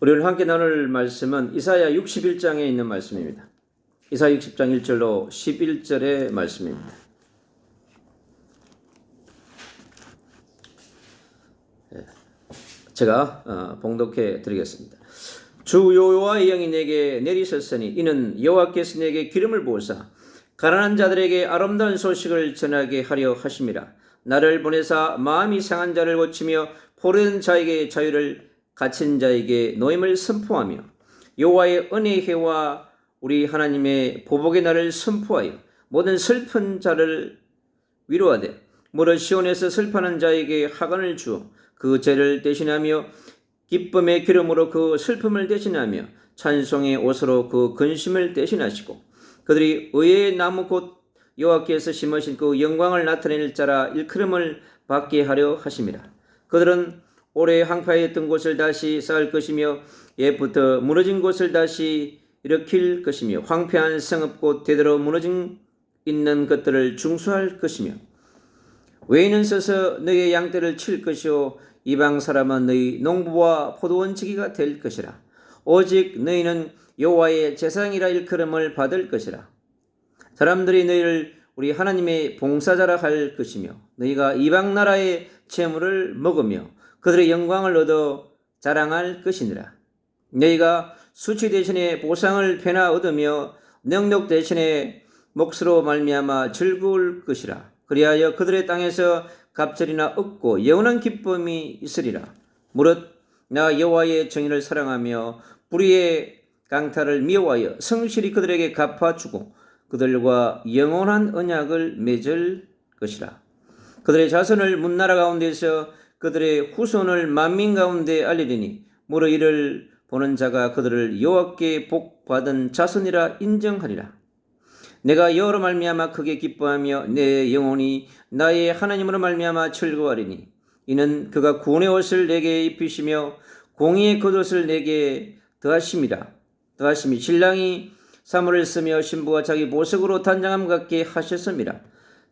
우리 오늘 함께 나눌 말씀은 이사야 61장에 있는 말씀입니다. 이사야 60장 1절로 11절의 말씀입니다. 제가 봉독해 드리겠습니다. 주 여호와의 영이 내게 내리셨으니 이는 여호와께서 내게 기름을 부으사 가난한 자들에게 아름다운 소식을 전하게 하려 하심이라. 나를 보내사 마음이 상한 자를 고치며 포로된 자에게 자유를, 갇힌 자에게 노임을 선포하며 여호와의 은혜의 해와 우리 하나님의 보복의 날을 선포하여 모든 슬픈 자를 위로하되 무릇 시온에서 슬퍼하는 자에게 하관을 주어 그 죄를 대신하며 기쁨의 기름으로 그 슬픔을 대신하며 찬송의 옷으로 그 근심을 대신하시고 그들이 의의 나무 곧 여호와께서 심으신 그 영광을 나타낼 자라 일컬음을 받게 하려 하심이라. 그들은 오래 항파했던 곳을 다시 쌓을 것이며 옛부터 무너진 곳을 다시 일으킬 것이며 황폐한 성읍 곧 대대로 무너진 있는 것들을 중수할 것이며 외인은 서서 너희의 양떼를 칠 것이요 이방 사람은 너희 농부와 포도원지기가 될 것이라. 오직 너희는 여호와의 제사장이라 일컬음을 받을 것이라. 사람들이 너희를 우리 하나님의 봉사자라 할 것이며 너희가 이방 나라의 재물을 먹으며 그들의 영광을 얻어 자랑할 것이니라. 너희가 수치 대신에 보상을 배나 얻으며 능력 대신에 몫으로 말미암아 즐거울 것이라. 그리하여 그들의 땅에서 갑절이나 얻고 영원한 기쁨이 있으리라. 무릇 나 여호와의 정의를 사랑하며 불의의 강탈을 미워하여 성실히 그들에게 갚아주고 그들과 영원한 언약을 맺을 것이라. 그들의 자손을 문나라 가운데서 그들의 후손을 만민 가운데 알리리니 무릇 이를 보는 자가 그들을 여호와께 복받은 자손이라 인정하리라. 내가 여호와로 말미암아 크게 기뻐하며 내 영혼이 나의 하나님으로 말미암아 즐거워하리니 이는 그가 구원의 옷을 내게 입히시며 공의의 겉옷을 내게 더하심이 신랑이 사물을 쓰며 신부가 자기 보석으로 단장함 같게 하셨음이라.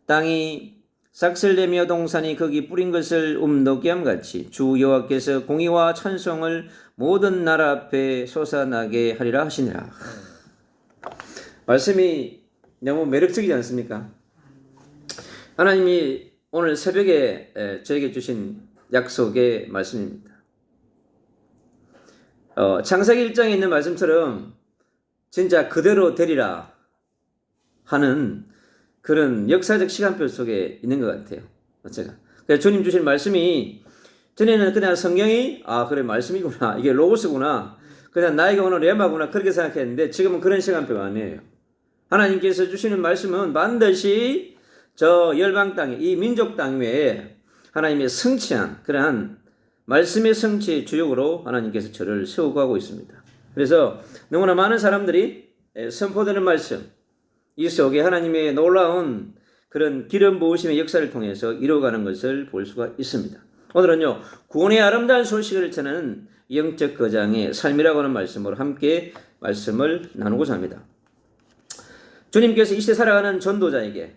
땅이 싹쓸내며 동산이 거기 뿌린 것을 움돋게 함같이 주 여호와께서 공의와 찬송을 모든 나라 앞에 솟아나게 하리라 하시니라. 말씀이 너무 매력적이지 않습니까? 하나님이 오늘 새벽에 저에게 주신 약속의 말씀입니다. 창세기 1장에 있는 말씀처럼 진짜 그대로 되리라 하는 그런 역사적 시간표 속에 있는 것 같아요. 제가. 그래서 주님 주신 말씀이 전에는 그냥 성경이 그래 말씀이구나, 이게 로고스구나, 그냥 나에게 오는 레마구나 그렇게 생각했는데 지금은 그런 시간표가 아니에요. 하나님께서 주시는 말씀은 반드시 저 열방 땅에 이 민족 땅 외에 하나님의 성취한 그러한 말씀의 성취의 주역으로 하나님께서 저를 세워가고 있습니다. 그래서 너무나 많은 사람들이 선포되는 말씀 이 속에 하나님의 놀라운 그런 기름 부으심의 역사를 통해서 이루어가는 것을 볼 수가 있습니다. 오늘은요, 구원의 아름다운 소식을 전하는 영적 거장의 삶이라고 하는 말씀으로 함께 말씀을 나누고자 합니다. 주님께서 이 시대 살아가는 전도자에게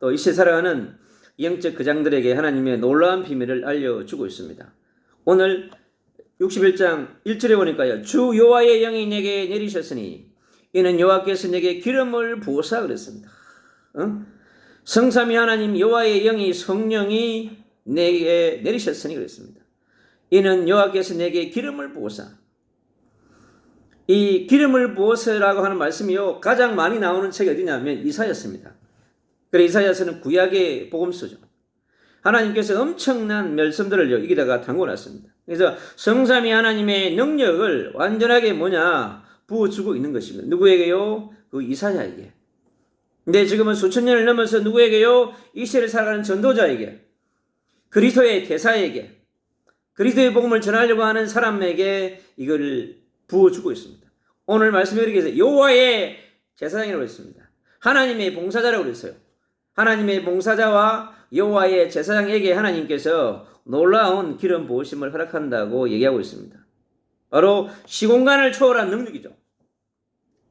또 이 시대 살아가는 영적 거장들에게 하나님의 놀라운 비밀을 알려주고 있습니다. 오늘 61장 1절에 보니까요, 주 여호와의 영이 내게 내리셨으니 이는 여호와께서 내게 기름을 부으사 그랬습니다. 성삼위 하나님 여호와의 영이 성령이 내게 내리셨으니 그랬습니다. 이는 여호와께서 내게 기름을 부으사. 이 기름을 부으사라고 하는 말씀이요 가장 많이 나오는 책이 어디냐면 이사야서입니다. 그래서 이사야서는 구약의 복음서죠. 하나님께서 엄청난 말씀들을 여기다가 담궈놨습니다. 그래서 성삼위 하나님의 능력을 완전하게 부어주고 있는 것입니다. 누구에게요? 그 이사야에게. 근데 지금은 수천 년을 넘어서 누구에게요? 이 시대를 살아가는 전도자에게, 그리스도의 대사에게, 그리스도의 복음을 전하려고 하는 사람에게 이걸 부어주고 있습니다. 오늘 말씀에 이렇게 해서 여호와의 제사장이라고 했습니다. 하나님의 봉사자라고 그랬어요. 하나님의 봉사자와 여호와의 제사장에게 하나님께서 놀라운 기름 부으심을 허락한다고 얘기하고 있습니다. 바로 시공간을 초월한 능력이죠.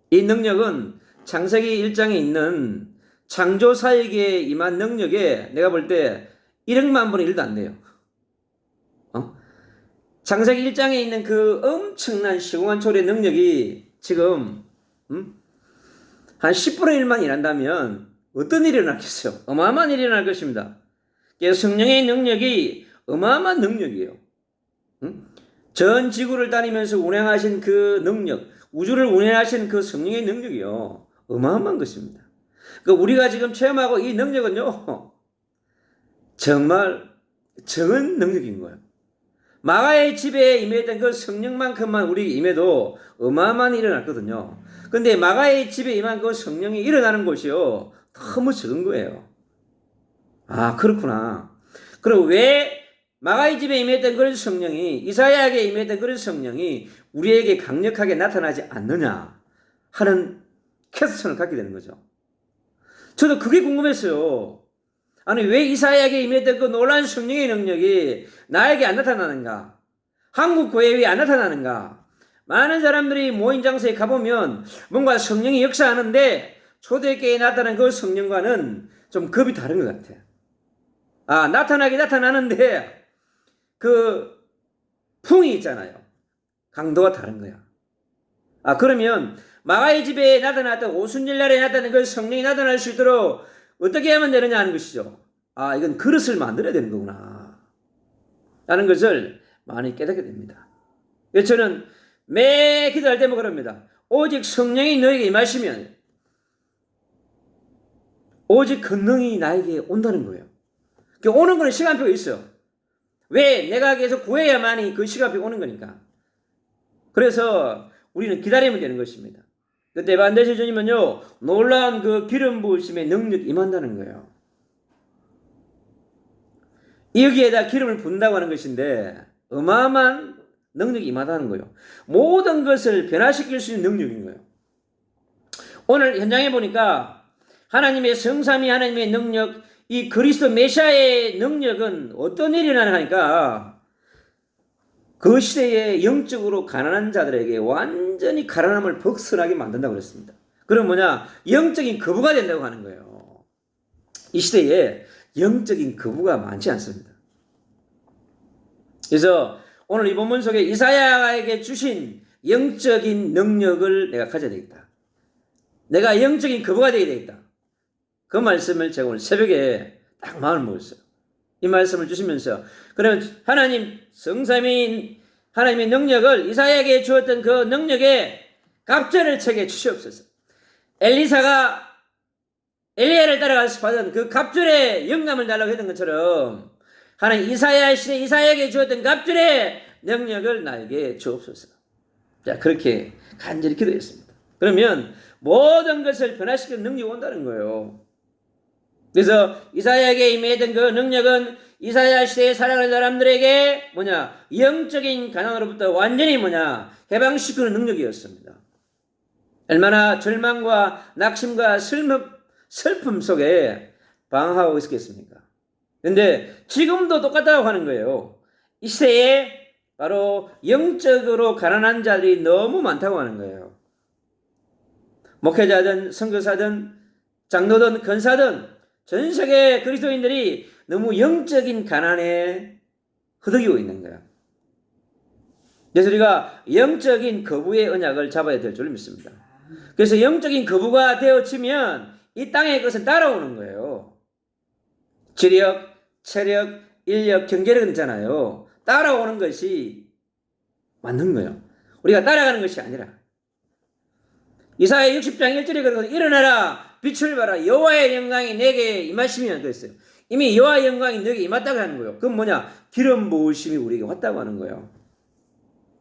이 능력은 창세기 1장에 있는 창조사에게 임한 능력에 내가 볼 때 1억만 분의 1도 안 돼요. 창세기 1장에 있는 그 엄청난 시공한 초래의 능력이 지금 한 10분의 1만 일한다면 어떤 일이 일어나겠어요? 어마어마한 일이 일어날 것입니다. 그래서 성령의 능력이 어마어마한 능력이에요. 전 지구를 다니면서 운행하신 그 능력, 우주를 운행하신 그 성령의 능력이요, 어마어마한 것입니다. 그 우리가 지금 체험하고 이 능력은요, 정말 적은 능력인 거예요. 마가의 집에 임했던 그 성령만큼만 우리에게 임해도 어마어마한 일이 일어났거든요. 근데 마가의 집에 임한 그 성령이 일어나는 곳이요, 너무 적은 거예요. 아, 그렇구나. 그럼 왜 마가의 집에 임했던 그런 성령이, 이사야에게 임했던 그런 성령이 우리에게 강력하게 나타나지 않느냐 하는 퀘스천을 갖게 되는 거죠. 저도 그게 궁금했어요. 아니, 왜 이사야에게 임했던 그 놀라운 성령의 능력이 나에게 안 나타나는가? 한국 교회에 왜 안 나타나는가? 많은 사람들이 모인 장소에 가보면 뭔가 성령이 역사하는데 초대교회에 나타나는 그 성령과는 좀 급이 다른 것 같아요. 아, 나타나긴 나타나는데 그 풍이 있잖아요. 강도가 다른 거야. 아, 그러면 마가의 집에 나타났던 오순절날에 나타난 그 성령이 나타날 수 있도록 어떻게 하면 되느냐 하는 것이죠. 아, 이건 그릇을 만들어야 되는 거구나 라는 것을 많이 깨닫게 됩니다. 그래서 저는 매 기도할 때마다 그럽니다. 오직 성령이 너에게 임하시면 오직 권능이 나에게 온다는 거예요. 오는 거는 시간표가 있어요. 왜? 내가 계속 구해야만이 그 시간표가 오는 거니까. 그래서 우리는 기다리면 되는 것입니다. 그때 반드시 주님은요, 놀라운 그 기름 부으심의 능력이 임한다는 거예요. 여기에다 기름을 붓는다고 하는 것인데 어마어마한 능력이 임하다는 거예요. 모든 것을 변화시킬 수 있는 능력인 거예요. 오늘 현장에 보니까 하나님의 성삼위 하나님의 능력, 이 그리스도 메시아의 능력은 어떤 일이 일어나니까 그 시대에 영적으로 가난한 자들에게 완전히 가난함을 벗어나게 만든다고 그랬습니다. 그럼 뭐냐? 영적인 거부가 된다고 하는 거예요. 이 시대에 영적인 거부가 많지 않습니다. 그래서 오늘 이 본문 속에 이사야에게 주신 영적인 능력을 내가 가져야 되겠다. 내가 영적인 거부가 되어야 되겠다. 그 말씀을 제가 오늘 새벽에 딱 마음을 먹었어요. 이 말씀을 주시면서 그러면 하나님 성삼위인 하나님의 능력을 이사야에게 주었던 그 능력에 갑절을 책에 주시옵소서. 엘리사가 엘리야를 따라가서 받은 그 갑절의 영감을 달라고 했던 것처럼 하나님 이사야 시대 이사야에게 주었던 갑절의 능력을 나에게 주옵소서. 자, 그렇게 간절히 기도했습니다. 그러면 모든 것을 변화시키는 능력이 온다는 거예요. 그래서 이사야에게 임했던 그 능력은 이사야 시대에 살아가는 사람들에게 뭐냐? 영적인 가난으로부터 완전히 뭐냐? 해방시키는 능력이었습니다. 얼마나 절망과 낙심과 슬픔 속에 방황하고 있었겠습니까? 그런데 지금도 똑같다고 하는 거예요. 이 시대에 바로 영적으로 가난한 자들이 너무 많다고 하는 거예요. 목회자든 선교사든 장로든 권사든 전 세계 그리스도인들이 너무 영적인 가난에 허덕이고 있는 거야. 그래서 우리가 영적인 거부의 언약을 잡아야 될 줄 믿습니다. 그래서 영적인 거부가 되어지면 이 땅의 것은 따라오는 거예요. 지력, 체력, 인력, 경제력은 있잖아요. 따라오는 것이 맞는 거예요. 우리가 따라가는 것이 아니라. 이사야 60장 1절에 그러거든요. 일어나라 빛을 봐라 여호와의 영광이 내게 임하시면 그랬어요. 이미 여호와의 영광이 내게 임했다고 하는 거예요. 그건 뭐냐? 기름 부으심이 우리에게 왔다고 하는 거예요.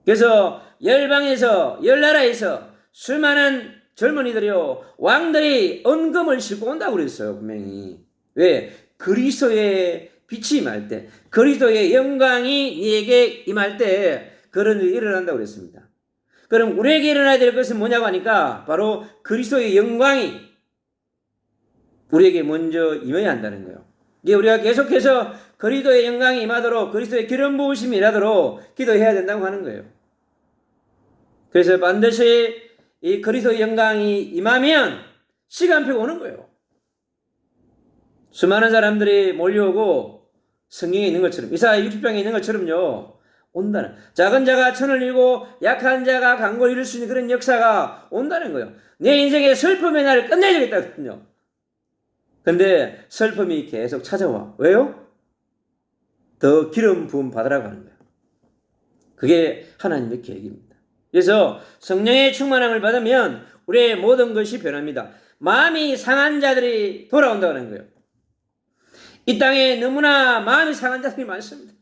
그래서 열방에서 열나라에서 수많은 젊은이들이요 왕들이 은금을 싣고 온다고 그랬어요. 분명히. 왜? 그리스도의 빛이 임할 때 그리스도의 영광이 네게 임할 때 그런 일이 일어난다고 그랬습니다. 그럼 우리에게 일어나야 될 것은 뭐냐고 하니까 바로 그리스도의 영광이 우리에게 먼저 임해야 한다는 거예요. 이게 우리가 계속해서 그리스도의 영광이 임하도록 그리스도의 기름 부으심이 일하도록 기도해야 된다고 하는 거예요. 그래서 반드시 이 그리스도의 영광이 임하면 시간표가 오는 거예요. 수많은 사람들이 몰려오고 성경에 있는 것처럼 이사야 60장에 있는 것처럼요. 온다는, 작은 자가 천을 이루고 약한 자가 강고를 이룰 수 있는 그런 역사가 온다는 거예요. 내 인생의 슬픔의 날을 끝내주겠다거든요. 근데 슬픔이 계속 찾아와. 왜요? 더 기름 부음 받으라고 하는 거예요. 그게 하나님의 계획입니다. 그래서 성령의 충만함을 받으면 우리의 모든 것이 변합니다. 마음이 상한 자들이 돌아온다는 거예요. 이 땅에 너무나 마음이 상한 자들이 많습니다.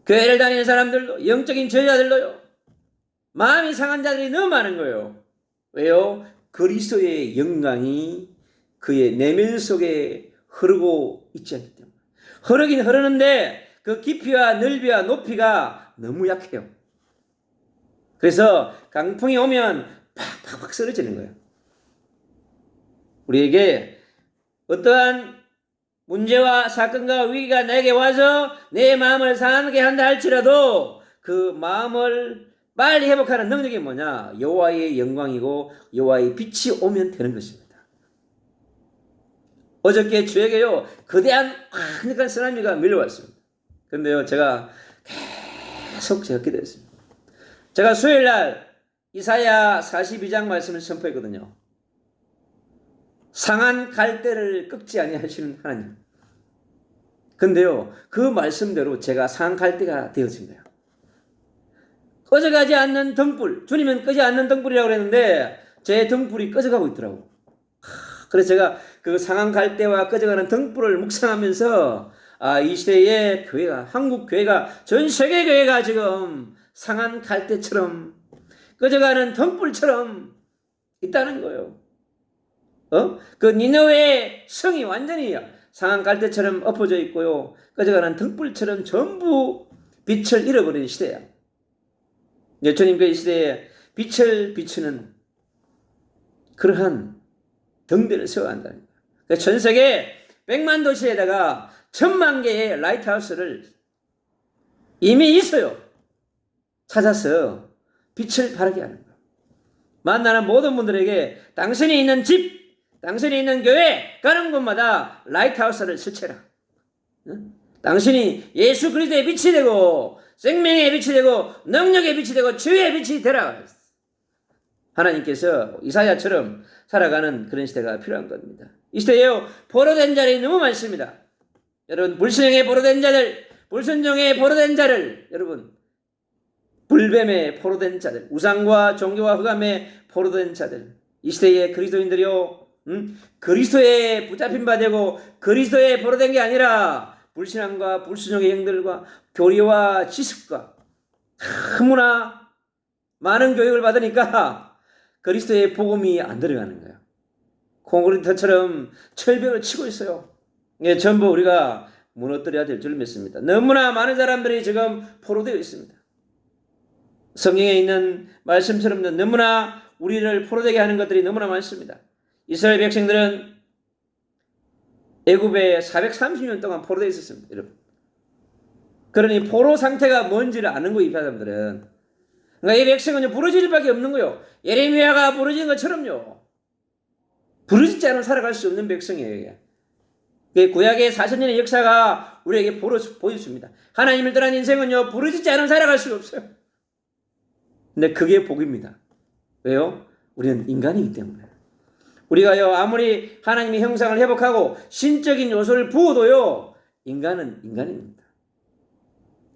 교회를 다니는 사람들도, 영적인 제자들도요, 마음이 상한 자들이 너무 많은 거예요. 왜요? 그리스도의 영광이 그의 내면 속에 흐르고 있지 않기 때문에. 흐르긴 흐르는데 그 깊이와 넓이와 높이가 너무 약해요. 그래서 강풍이 오면 팍팍팍 쓰러지는 거예요. 우리에게 어떠한 문제와 사건과 위기가 내게 와서 내 마음을 상하게 한다 할지라도 그 마음을 빨리 회복하는 능력이 뭐냐? 여호와의 영광이고 여호와의 빛이 오면 되는 것입니다. 어저께 주에게요, 거대한 큰 쓰나미가 밀려왔습니다. 근데요, 제가 계속 기도했습니다. 제가 수요일 날 이사야 42장 말씀을 선포했거든요. 상한 갈대를 꺾지 아니하시는 하나님. 근데요, 그 말씀대로 제가 상한 갈대가 되어진 거예요. 꺼져가지 않는 등불, 주님은 끄지 않는 등불이라고 그랬는데 제 등불이 꺼져가고 있더라고. 그래서 제가 그 상한 갈대와 꺼져가는 등불을 묵상하면서 이 시대의 교회가, 한국 교회가, 전 세계 교회가 지금 상한 갈대처럼 꺼져가는 등불처럼 있다는 거예요. 그 니느웨의 성이 완전히 상한 갈대처럼 엎어져 있고요, 꺼져가는 등불처럼 전부 빛을 잃어버린 시대야. 예수님과 이 시대에 빛을 비추는 그러한 등대를 세워야 한다는 거예요. 전 세계 100만 도시에다가 1000만 개의 라이트하우스를 이미 있어요. 찾아서 빛을 바르게 하는 거예요. 만나는 모든 분들에게 당신이 있는 집, 당신이 있는 교회 가는 곳마다 라이트하우스를 설치해라. 당신이 예수 그리스도의 빛이 되고 생명의 빛이 되고 능력의 빛이 되고 주의 빛이 되라. 하나님께서 이사야처럼 살아가는 그런 시대가 필요한 겁니다. 이 시대에요, 포로된 자들이 너무 많습니다. 여러분, 불신앙에 포로된 자들, 불순종에 포로된 자를, 여러분, 불뱀에 포로된 자들, 우상과 종교와 흑암에 포로된 자들, 이 시대의 그리스도인들이요, 그리스도에 붙잡힌 바 되고 그리스도에 포로된 게 아니라 불신앙과 불순종의 영들과 교리와 지식과 너무나 많은 교육을 받으니까 그리스도의 복음이 안 들어가는 거예요. 콘크리트처럼 철벽을 치고 있어요. 예, 전부 우리가 무너뜨려야 될 줄 믿습니다. 너무나 많은 사람들이 지금 포로되어 있습니다. 성경에 있는 말씀처럼 너무나 우리를 포로되게 하는 것들이 너무나 많습니다. 이스라엘 백성들은 애굽에 430년 동안 포로되어 있었습니다. 여러분. 그러니 포로 상태가 뭔지를 아는 거예요, 이 사람들은. 그러니까 이 백성은 부러질 밖에 없는 거예요. 예레미야가 부러진 것처럼요. 부러지지 않으면 살아갈 수 없는 백성이에요. 구약의 40년의 역사가 우리에게 보여줍니다. 하나님을 떠난 인생은요, 부러지지 않으면 살아갈 수가 없어요. 근데 그게 복입니다. 왜요? 우리는 인간이기 때문에. 우리가요, 아무리 하나님의 형상을 회복하고 신적인 요소를 부어도요, 인간은 인간입니다.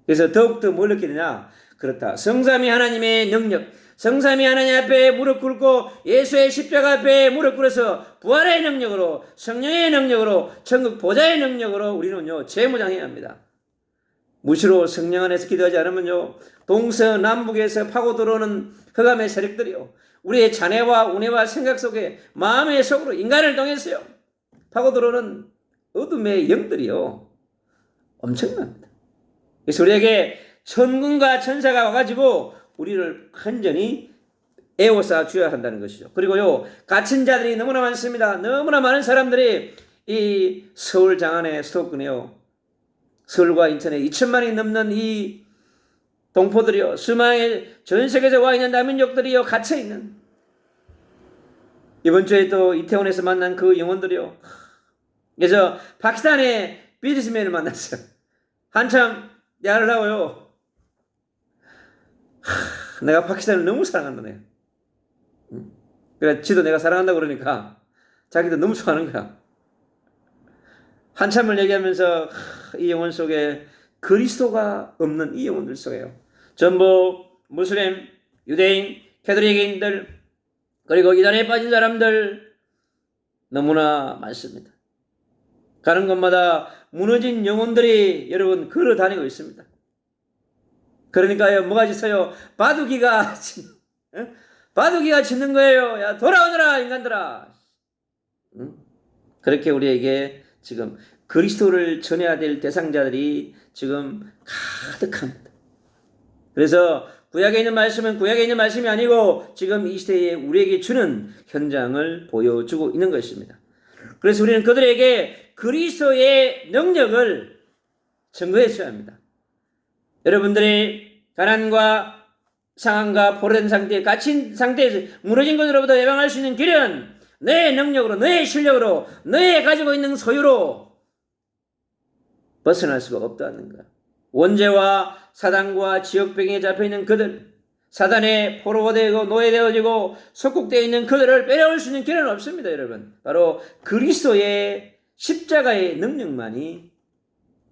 그래서 더욱더 뭘 느끼느냐? 그렇다. 성삼위 하나님의 능력, 성삼위 하나님 앞에 무릎 꿇고 예수의 십자가 앞에 무릎 꿇어서 부활의 능력으로, 성령의 능력으로, 천국 보좌의 능력으로 우리는요, 재무장해야 합니다. 무시로 성령 안에서 기도하지 않으면요, 동서남북에서 파고 들어오는 흑암의 세력들이요, 우리의 잔해와 운해와 생각 속에 마음의 속으로 인간을 통해서요, 파고 들어오는 어둠의 영들이요, 엄청납니다. 그래서 우리에게 천군과 천사가 와가지고 우리를 완전히 에워싸 줘야 한다는 것이죠. 그리고요, 갇힌 자들이 너무나 많습니다. 너무나 많은 사람들이 이 서울 장안의 수도권에요, 서울과 인천에 2천만이 넘는 이 동포들이요, 수많은 전 세계에서 와 있는 다민족들이요, 갇혀 있는, 이번 주에 또 이태원에서 만난 그 영혼들이요. 그래서 파키스탄의 비즈니스맨을 만났어요. 한참 내 아들 낳아요. 내가 파키스탄을 너무 사랑한다 내가. 그래 지도 내가 사랑한다고 그러니까 자기도 너무 좋아하는 거야. 한참을 얘기하면서 이 영혼 속에 그리스도가 없는 이 영혼들 속에요. 전부 무슬림, 유대인, 캐톨릭인들 그리고 이단에 빠진 사람들 너무나 많습니다. 가는 곳마다 무너진 영혼들이 여러분 걸어 다니고 있습니다. 그러니까요 뭐가 있어요? 바둑이가 짖는 거예요. 야 돌아오너라 인간들아. 그렇게 우리에게 지금 그리스도를 전해야 될 대상자들이 지금 가득합니다. 그래서 구약에 있는 말씀은 구약에 있는 말씀이 아니고 지금 이 시대에 우리에게 주는 현장을 보여주고 있는 것입니다. 그래서 우리는 그들에게 그리스도의 능력을 증거해 줘야 합니다. 여러분들이 가난과 상한과 포로된 상태에 갇힌 상태에서 무너진 것으로부터 예방할 수 있는 길은 너의 능력으로, 너의 실력으로, 너의 가지고 있는 소유로 벗어날 수가 없다는 거야. 원죄와 사단과 지역병에 잡혀있는 그들, 사단의 포로가 되고 노예되어지고 속국되어 있는 그들을 빼려올 수 있는 길은 없습니다, 여러분. 바로 그리스도의 십자가의 능력만이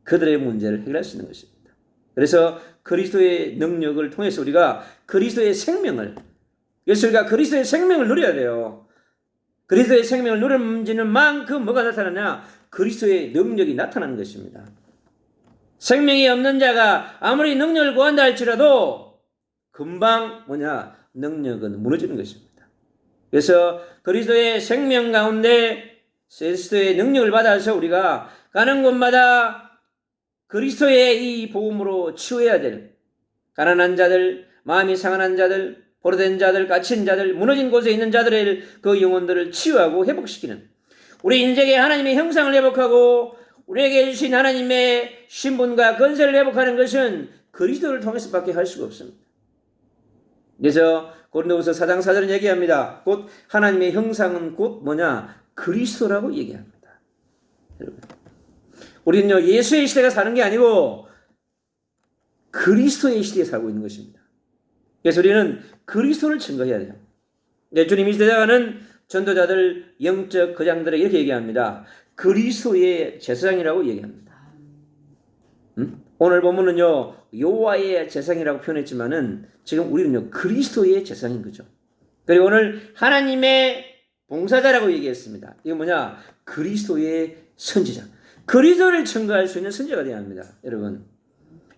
그들의 문제를 해결할 수 있는 것입니다. 그래서 그리스도의 능력을 통해서 우리가 그리스도의 생명을, 그래서 우리가 그리스도의 생명을 누려야 돼요. 그리스도의 생명을 누리는 만큼 뭐가 나타나냐? 그리스도의 능력이 나타나는 것입니다. 생명이 없는 자가 아무리 능력을 구한다 할지라도 금방 능력은 무너지는 것입니다. 그래서 그리스도의 생명 가운데 그리스도의 능력을 받아서 우리가 가는 곳마다 그리스도의 이 복음으로 치유해야 될 가난한 자들, 마음이 상한 자들, 포로된 자들, 갇힌 자들, 무너진 곳에 있는 자들의 그 영혼들을 치유하고 회복시키는 우리 인생의 하나님의 형상을 회복하고 우리에게 주신 하나님의 신분과 권세를 회복하는 것은 그리스도를 통해서밖에 할 수가 없습니다. 그래서 고린도후서 4장 4절은 얘기합니다. 곧 하나님의 형상은 곧 그리스도라고 얘기합니다. 여러분, 우리는요 예수의 시대가 사는 게 아니고 그리스도의 시대에 살고 있는 것입니다. 그래서 우리는 그리스도를 증거해야 돼요. 주님 이 시대자가는 전도자들, 영적 거장들에게 이렇게 얘기합니다. 그리스도의 제사장이라고 얘기합니다. 오늘 보면은요 여호와의 제사장이라고 표현했지만은 지금 우리는요 그리스도의 제사장인 거죠. 그리고 오늘 하나님의 봉사자라고 얘기했습니다. 이게 그리스도의 선지자. 그리스도를 증거할 수 있는 선지자가 되어야 합니다. 여러분,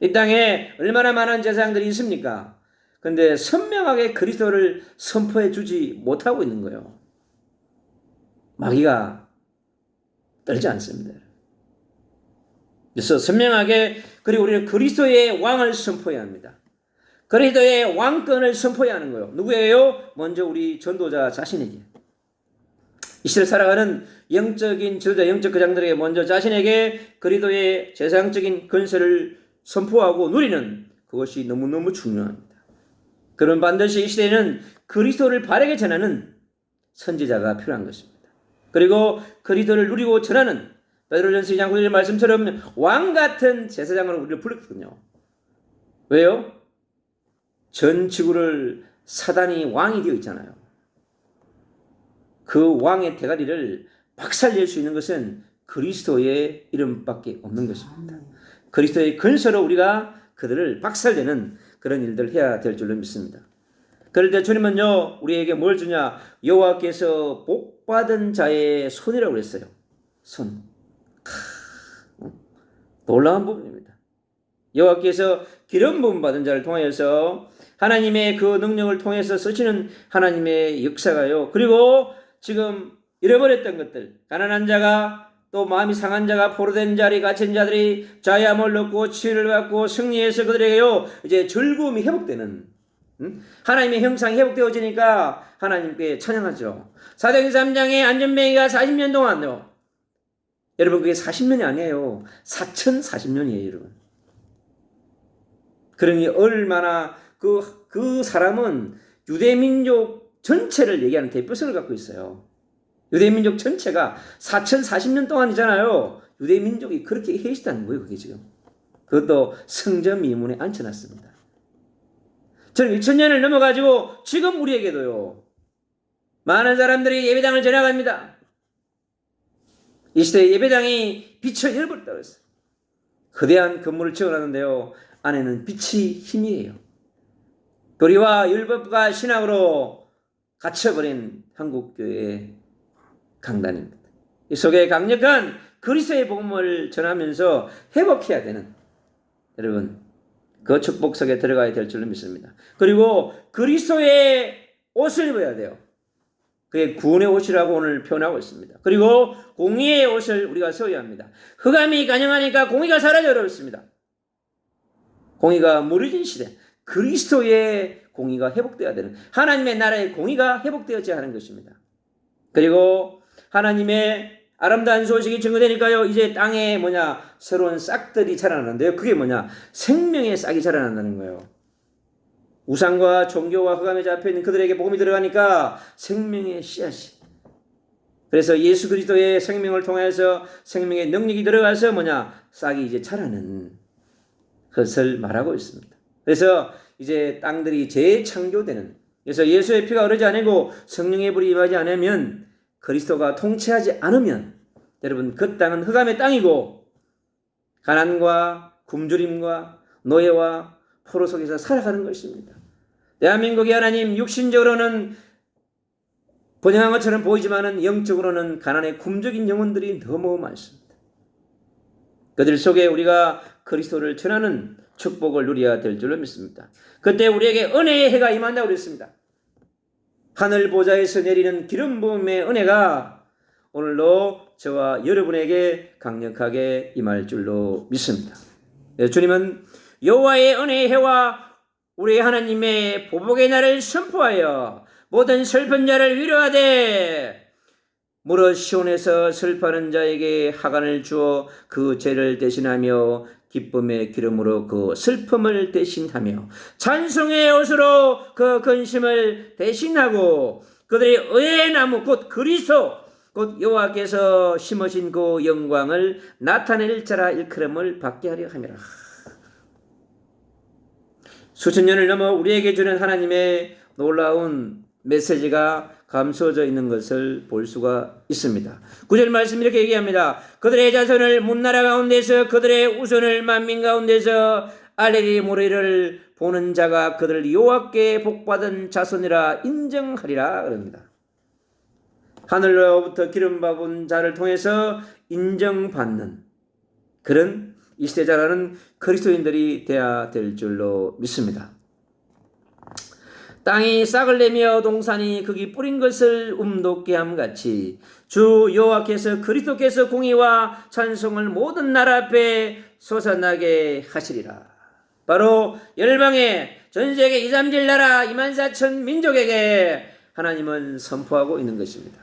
이 땅에 얼마나 많은 제사장들이 있습니까? 그런데 선명하게 그리스도를 선포해 주지 못하고 있는 거예요. 마귀가 떨지 않습니다. 그래서 선명하게 그리고 우리는 그리스도의 왕을 선포해야 합니다. 그리스도의 왕권을 선포해야 하는 거예요. 누구예요? 먼저 우리 전도자 자신에게. 이 시대를 살아가는 영적인 지도자, 영적 거장들에게 먼저 자신에게 그리스도의 제사장적인 권세를 선포하고 누리는 그것이 너무너무 중요합니다. 그럼 반드시 이 시대에는 그리스도를 바르게 전하는 선지자가 필요한 것입니다. 그리고 그리스도를 누리고 전하는 베드로전서 2장 9절 말씀처럼 왕 같은 제사장으로 우리를 불렀거든요. 왜요? 전 지구를 사단이 왕이 되어 있잖아요. 그 왕의 대가리를 박살낼 수 있는 것은 그리스도의 이름밖에 없는 것입니다. 그리스도의 근세로 우리가 그들을 박살내는 그런 일들을 해야 될 줄로 믿습니다. 그럴 때 주님은요 우리에게 뭘 주냐? 여호와께서 복받은 자의 손이라고 그랬어요. 손. 놀라운 부분입니다. 여호와께서 기름 부음 받은 자를 통하여서 하나님의 그 능력을 통해서 쓰시는 하나님의 역사가요. 그리고 지금 잃어버렸던 것들, 가난한 자가 또 마음이 상한 자가 포로된 자리 갇힌 자들이 자유함을 얻고 치유를 받고 승리해서 그들에게요 이제 즐거움이 회복되는 하나님의 형상이 회복되어지니까 하나님께 찬양하죠. 사도행전 3장에 안전뱅이가 40년 동안요. 여러분 그게 40년이 아니에요. 4040년이에요, 여러분. 그러니 얼마나 그 사람은 유대민족 전체를 얘기하는 대표성을 갖고 있어요. 유대민족 전체가 4040년 동안이잖아요. 유대민족이 그렇게 해있다는 거예요, 그게 지금. 그것도 성전 미문에 앉혀놨습니다. 저는 2000년을 넘어가지고 지금 우리에게도요, 많은 사람들이 예배당을 지나갑니다. 이 시대에 예배당이 빛을 잃어버렸다고 했어요. 거대한 건물을 지어놨는데요, 안에는 빛이 힘이에요. 교리와 율법과 신학으로 갇혀버린 한국교회의 강단입니다. 이 속에 강력한 그리스도의 복음을 전하면서 회복해야 되는, 여러분, 그 축복 속에 들어가야 될 줄로 믿습니다. 그리고 그리스도의 옷을 입어야 돼요. 그게 구원의 옷이라고 오늘 표현하고 있습니다. 그리고 공의의 옷을 우리가 세워야 합니다. 흑암이 간영하니까 공의가 사라져 버렸습니다. 공의가 무너진 시대, 그리스도의 공의가 회복되어야 되는, 하나님의 나라의 공의가 회복되어져야 하는 것입니다. 그리고 하나님의 아름다운 소식이 증거되니까요, 이제 땅에 새로운 싹들이 자라나는데요, 그게 생명의 싹이 자라난다는 거예요. 우상과 종교와 흑암에 잡혀있는 그들에게 복음이 들어가니까 생명의 씨앗이, 그래서 예수 그리스도의 생명을 통해서 생명의 능력이 들어가서 싹이 이제 자라는 것을 말하고 있습니다. 그래서 이제 땅들이 재창조되는, 그래서 예수의 피가 흐르지 않고 성령의 불이 임하지 않으면, 그리스도가 통치하지 않으면, 여러분, 그 땅은 흑암의 땅이고 가난과 굶주림과 노예와 포로 속에서 살아가는 것입니다. 대한민국의 하나님, 육신적으로는 번영한 것처럼 보이지만은 영적으로는 가난의 굶주린 영혼들이 너무 많습니다. 그들 속에 우리가 그리스도를 전하는 축복을 누려야 될 줄로 믿습니다. 그때 우리에게 은혜의 해가 임한다고 그랬습니다. 하늘 보좌에서 내리는 기름 부음의 은혜가 오늘도 저와 여러분에게 강력하게 임할 줄로 믿습니다. 주님은 여호와의 은혜의 해와 우리 하나님의 보복의 날을 선포하여 모든 슬픈 자를 위로하되, 무릇 시온에서 슬퍼하는 자에게 하간을 주어 그 죄를 대신하며 기쁨의 기름으로 그 슬픔을 대신하며 찬송의 옷으로 그 근심을 대신하고 그들의 의의 나무 곧 그리스도 곧 여호와께서 심으신 그 영광을 나타낼 자라 일컬음을 받게 하려 함이라. 수천 년을 넘어 우리에게 주는 하나님의 놀라운 메시지가 감춰져 있는 것을 볼 수가 있습니다. 9절 말씀 이렇게 얘기합니다. 그들의 자손을 문나라 가운데서 그들의 우선을 만민 가운데서 알레리 모래를 보는 자가 그들 여호와께 복받은 자손이라 인정하리라 그럽니다. 하늘로부터 기름 받은 자를 통해서 인정받는 그런 이 시대 자라는 그리스도인들이 되어야 될 줄로 믿습니다. 땅이 싹을 내며 동산이 거기 뿌린 것을 움돋게 함같이 주 여호와께서 그리스도께서 공의와 찬송을 모든 나라 앞에 솟아나게 하시리라. 바로 열방의 전세계 2, 3질 나라 24,000 민족에게 하나님은 선포하고 있는 것입니다.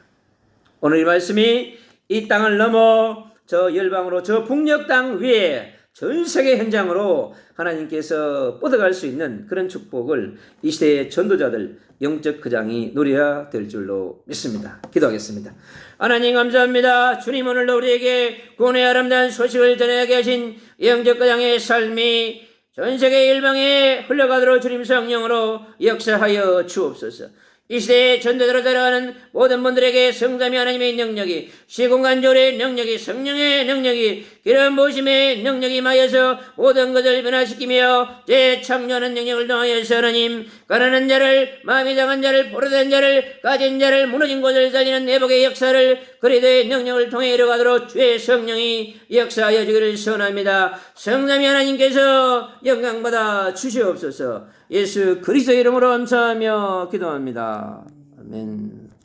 오늘 이 말씀이 이 땅을 넘어 저 열방으로 저 북녘 땅 위에 전 세계 현장으로 하나님께서 뻗어갈 수 있는 그런 축복을 이 시대의 전도자들, 영적 거장이 누려야 될 줄로 믿습니다. 기도하겠습니다. 하나님 감사합니다. 주님, 오늘도 우리에게 구원의 아름다운 소식을 전하게 하신 영적 거장의 삶이 전 세계 열방에 흘러가도록 주님 성령으로 역사하여 주옵소서. 이 시대에 전도자로 자라가는 모든 분들에게 성삼위 하나님의 능력이, 시공간조의 능력이, 성령의 능력이, 기름 부으심의 능력이 임하여서 모든 것을 변화시키며 재창조하는 능력을 통하여서 하나님, 가난한 자를, 마음이 상한 자를, 포로된 자를, 가진 자를, 무너진 곳을 살리는 회복의 역사를 그리스도의 능력을 통해 이루어가도록 주의 성령이 역사하여 주기를 소원합니다. 성삼위 하나님께서 영광받아 주시옵소서. 예수 그리스도의 이름으로 감사하며 기도합니다. 아멘.